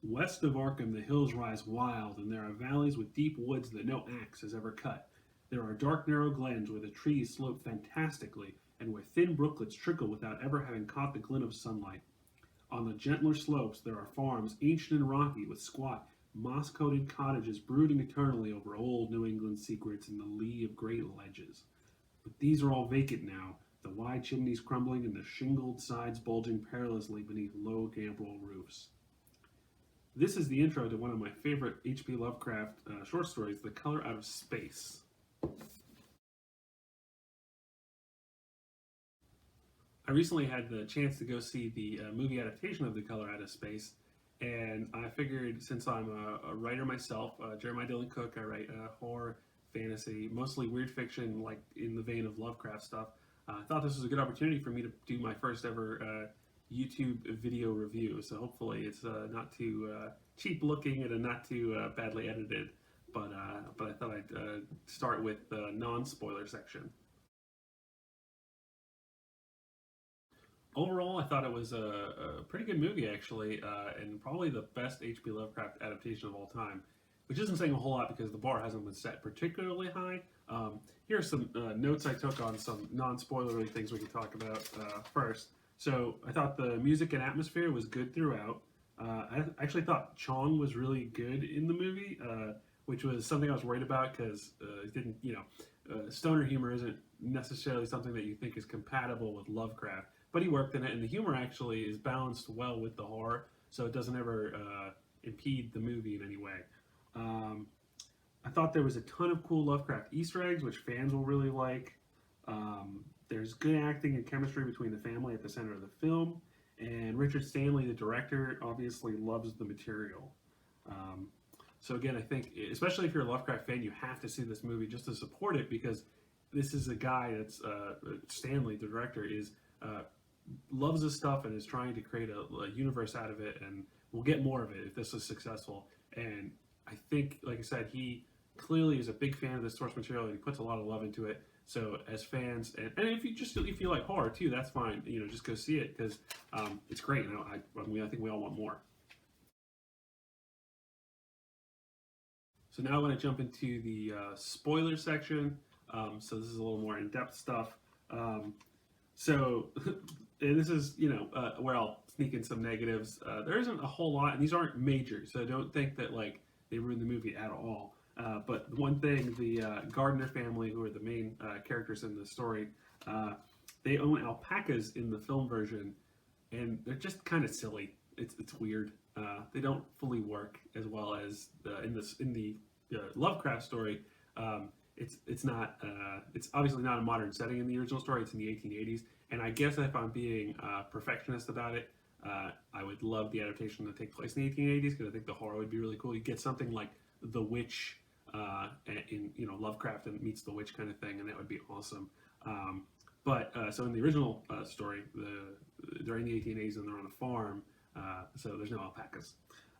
West of Arkham, the hills rise wild, and there are valleys with deep woods that no axe has ever cut. There are dark, narrow glens where the trees slope fantastically, and where thin brooklets trickle without ever having caught the glint of sunlight. On the gentler slopes, there are farms, ancient and rocky, with squat, moss coated cottages brooding eternally over old New England secrets in the lee of great ledges. But these are all vacant now, the wide chimneys crumbling and the shingled sides bulging perilously beneath low gambrel roofs. This is the intro to one of my favorite H.P. Lovecraft short stories, The Color Out of Space. I recently had the chance to go see the movie adaptation of The Color Out of Space, and I figured since I'm a writer myself, Jeremiah Dillon Cook, I write horror, fantasy, mostly weird fiction, like in the vein of Lovecraft stuff. I thought this was a good opportunity for me to do my first ever YouTube video review. So hopefully it's not too cheap looking and not too badly edited. But I thought I'd start with the non-spoiler section. Overall, I thought it was a pretty good movie, actually, and probably the best H.P. Lovecraft adaptation of all time, which isn't saying a whole lot because the bar hasn't been set particularly high. Here are some notes I took on some non-spoilery things we can talk about first. So I thought the music and atmosphere was good throughout. I actually thought Chong was really good in the movie, which was something I was worried about because it didn't, stoner humor isn't necessarily something that you think is compatible with Lovecraft, but he worked in it, and the humor actually is balanced well with the horror, so it doesn't ever impede the movie in any way. Um, I thought there was a ton of cool Lovecraft Easter eggs, which fans will really like. There's good acting and chemistry between the family at the center of the film, and Richard Stanley, the director, obviously loves the material. Um, so again, I think, especially if you're a Lovecraft fan, you have to see this movie just to support it because this is a guy that's Stanley, the director, is uh, loves this stuff and is trying to create a universe out of it, and we'll get more of it if this is successful. And I think, like I said, he clearly is a big fan of this source material and he puts a lot of love into it. So as fans, and if you like horror too, that's fine. Just go see it because it's great. I think we all want more. So now I want to jump into the spoiler section. So this is a little more in-depth stuff. Um, so and this is where I'll sneak in some negatives. There isn't a whole lot, and these aren't major, so don't think that like they ruined the movie at all. But one thing, the Gardner family, who are the main characters in the story, uh, they own alpacas in the film version, and they're just kind of silly. It's weird. They don't fully work as well as in the Lovecraft story. It's not it's obviously not a modern setting in the original story. It's in the 1880s, and I guess if I'm being perfectionist about it, I would love the adaptation to take place in the 1880s because I think the horror would be really cool. You get something like The Witch in Lovecraft and meets the witch kind of thing, and that would be awesome. But so in the original story, during the 1880s, and they're on a farm, so there's no alpacas.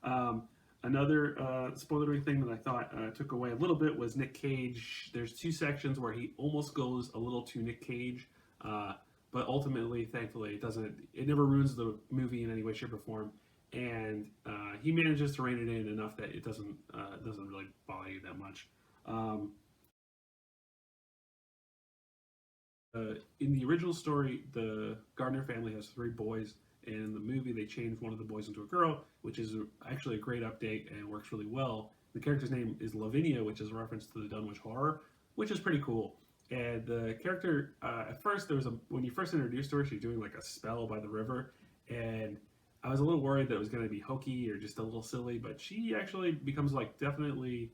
Um, Another spoilery thing that I thought took away a little bit was Nic Cage. There's two sections where he almost goes a little too Nic Cage, but ultimately, thankfully, it doesn't. It never ruins the movie in any way, shape, or form, and he manages to rein it in enough that it doesn't really bother you that much. Um, in the original story, the Gardner family has three boys. In the movie, they changed one of the boys into a girl, which is actually a great update and works really well. The character's name is Lavinia, which is a reference to the Dunwich Horror, which is pretty cool. And the character, at first, when you first introduced her, she's doing like a spell by the river, and I was a little worried that it was going to be hokey or just a little silly, but she actually becomes like definitely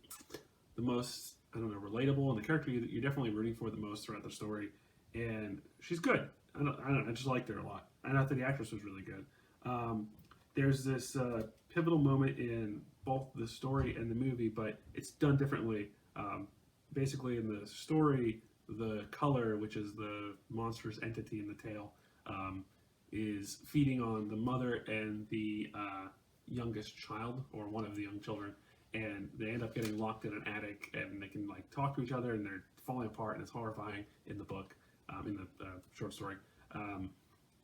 the most, I don't know, relatable, and the character you're definitely rooting for the most throughout the story. And she's good. I just liked her a lot. I thought the actress was really good. Um, there's this pivotal moment in both the story and the movie, but it's done differently. Basically, in the story, the color, which is the monstrous entity in the tale, is feeding on the mother and the youngest child, or one of the young children, and they end up getting locked in an attic, and they can like talk to each other, and they're falling apart, and it's horrifying in the book, in the short story.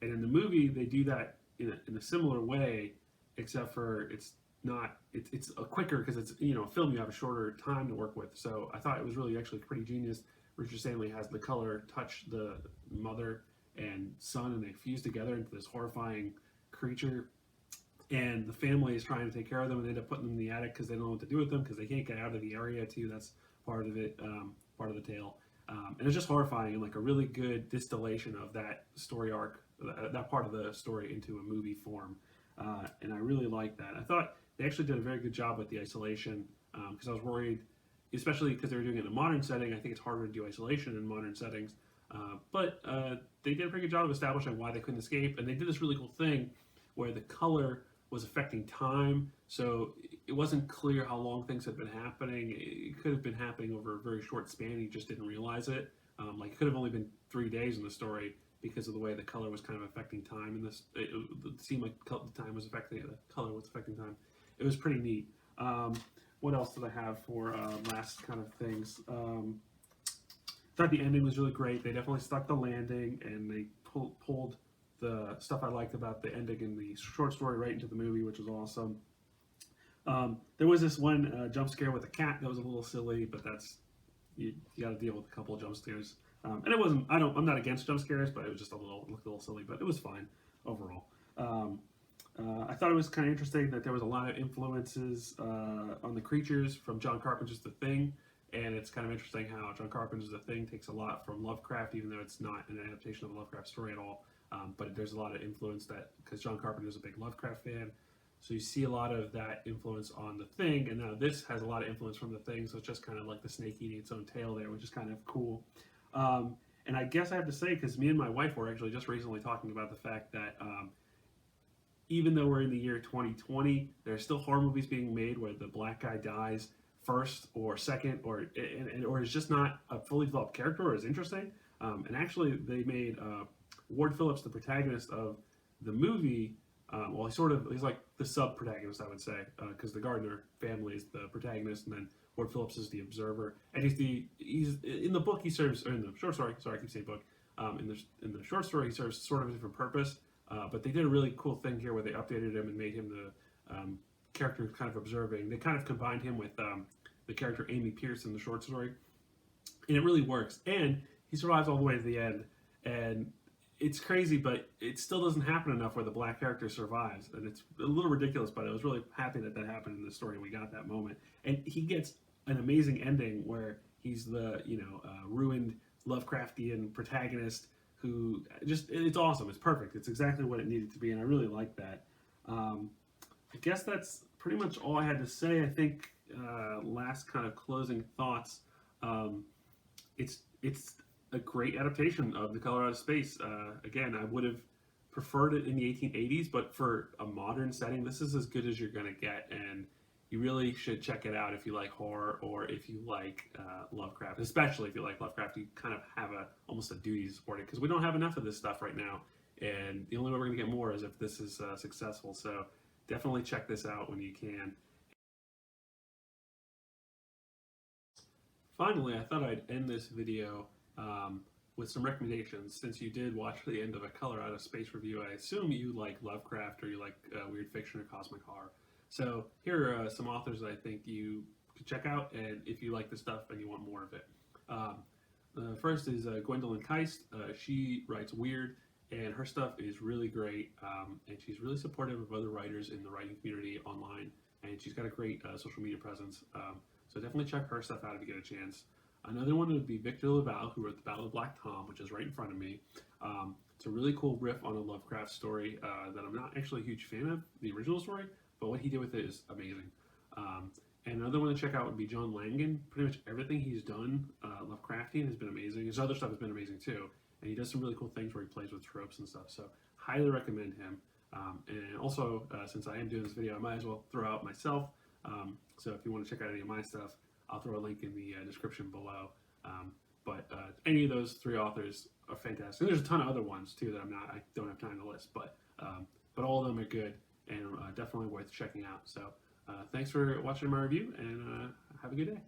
And in the movie, they do that in a similar way, except for it's not it's a quicker because it's a film you have a shorter time to work with. So I thought it was really actually pretty genius. Richard Stanley has the color touch the mother and son, and they fuse together into this horrifying creature. And the family is trying to take care of them, and they end up putting them in the attic because they don't know what to do with them because they can't get out of the area too. That's part of it, part of the tale. And it's just horrifying and like a really good distillation of that story arc, that part of the story into a movie form. And I really like that. I thought they actually did a very good job with the isolation because I was worried, especially because they were doing it in a modern setting. I think it's harder to do isolation in modern settings. But they did a pretty good job of establishing why they couldn't escape. And they did this really cool thing where the color was affecting time. So it wasn't clear how long things had been happening. It could have been happening over a very short span. You just didn't realize it. Like it could have only been 3 days in the story because of the way the color was kind of affecting time. And this, it seemed like the time was affecting the color was affecting time. It was pretty neat. What else did I have for last kind of things? Thought the ending was really great. They definitely stuck the landing, and they pulled the stuff I liked about the ending in the short story right into the movie, which was awesome. There was this one jump scare with a cat that was a little silly, but that's you got to deal with a couple of jump scares. And it wasn't. I'm not against jump scares, but it was just looked a little silly, but it was fine overall. I thought it was kind of interesting that there was a lot of influences on the creatures from John Carpenter's The Thing, and it's kind of interesting how John Carpenter's The Thing takes a lot from Lovecraft, even though it's not an adaptation of a Lovecraft story at all. But there's a lot of influence that, because John Carpenter's a big Lovecraft fan, so you see a lot of that influence on The Thing, and now this has a lot of influence from The Thing, so it's just kind of like the snake eating its own tail there, which is kind of cool. And I guess I have to say, because me and my wife were actually just recently talking about the fact that even though we're in the year 2020, there's still horror movies being made where the black guy dies first or second, or is just not a fully developed character or is interesting. And actually, they made Ward Phillips, the protagonist of the movie, well, he's like the sub-protagonist, I would say, because the Gardner family is the protagonist, and then Ward Phillips is the observer, and he's in the book he serves, or in the short story. Sorry, I keep saying book. In the short story, he serves sort of a different purpose, but they did a really cool thing here where they updated him and made him the character kind of observing. They kind of combined him with the character Amy Pierce in the short story, and it really works. And he survives all the way to the end, and it's crazy, but it still doesn't happen enough where the black character survives, and it's a little ridiculous. But I was really happy that happened in the story, and we got that moment. And he gets an amazing ending where he's the ruined Lovecraftian protagonist who it's awesome. It's perfect. It's exactly what it needed to be, and I really like that. I guess that's pretty much all I had to say. I think last kind of closing thoughts. It's a great adaptation of The Color Out of Space. Again, I would have preferred it in the 1880s, but for a modern setting, this is as good as you're going to get, and you really should check it out if you like horror or if you like Lovecraft. Especially if you like Lovecraft, you kind of have almost a duty to support it, because we don't have enough of this stuff right now, and the only way we're going to get more is if this is successful. So definitely check this out when you can. Finally, I thought I'd end this video with some recommendations. Since you did watch the end of A Color Out of Space review, I assume you like Lovecraft or you like weird fiction or cosmic horror. So here are some authors that I think you could check out, and if you like this stuff and you want more of it. The first is Gwendolyn Keist. She writes weird, and her stuff is really great, and she's really supportive of other writers in the writing community online, and she's got a great social media presence. So definitely check her stuff out if you get a chance. Another one would be Victor LaValle, who wrote The Battle of Black Tom, which is right in front of me. It's a really cool riff on a Lovecraft story that I'm not actually a huge fan of, the original story, but what he did with it is amazing. And another one to check out would be John Langan. Pretty much everything he's done Lovecraftian has been amazing. His other stuff has been amazing too. And he does some really cool things where he plays with tropes and stuff. So highly recommend him. And also, since I am doing this video, I might as well throw out myself. So if you want to check out any of my stuff, I'll throw a link in the description below. But any of those three authors are fantastic. And there's a ton of other ones too that I don't have time to list. But all of them are good and definitely worth checking out. So thanks for watching my review, and have a good day.